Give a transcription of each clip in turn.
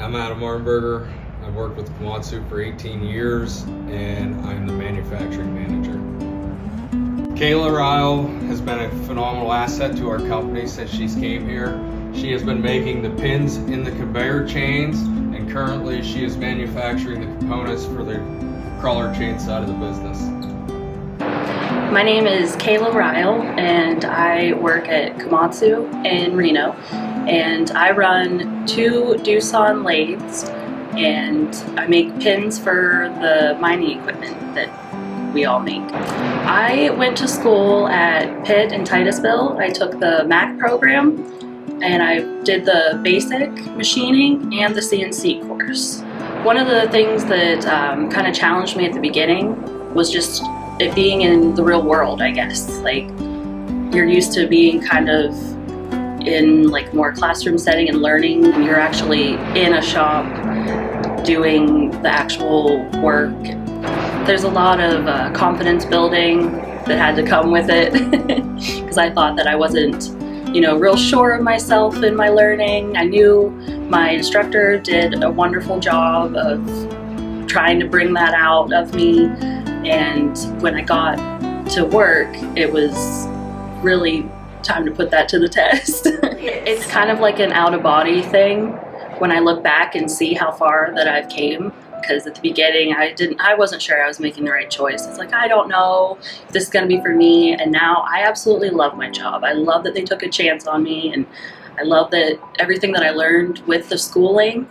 I'm Adam Arnberger. I've worked with Komatsu for 18 years and I'm the manufacturing manager. Kayla Rihel has been a phenomenal asset to our company since she's came here. She has been making the pins in the conveyor chains, and currently she is manufacturing the components for the crawler chain side of the business. My name is Kayla Rihel and I work at Komatsu in Reno, and I run 2 Doosan lathes and I make pins for the mining equipment that we all make. I went to school at Pitt in Titusville. I took the MAC program and I did the basic machining and the CNC course. One of the things that kind of challenged me at the beginning was just it being in the real world, I guess. Like, you're used to being kind of in like more classroom setting and learning, and you're actually in a shop doing the actual work. There's a lot of confidence building that had to come with it because I thought that I wasn't, real sure of myself in my learning. I knew my instructor did a wonderful job of trying to bring that out of me, and when I got to work, it was really time to put that to the test. It's kind of like an out-of-body thing when I look back and see how far that I've came, because at the beginning I wasn't sure I was making the right choice. It's like, I don't know if this is going to be for me, and now I absolutely love my job. I love that they took a chance on me, and I love that everything that I learned with the schooling,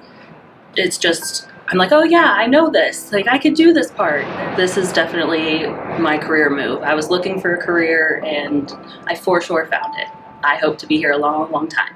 it's just, I'm like, oh yeah, I know this. Like, I could do this part. This is definitely my career move. I was looking for a career and I for sure found it. I hope to be here a long, long time.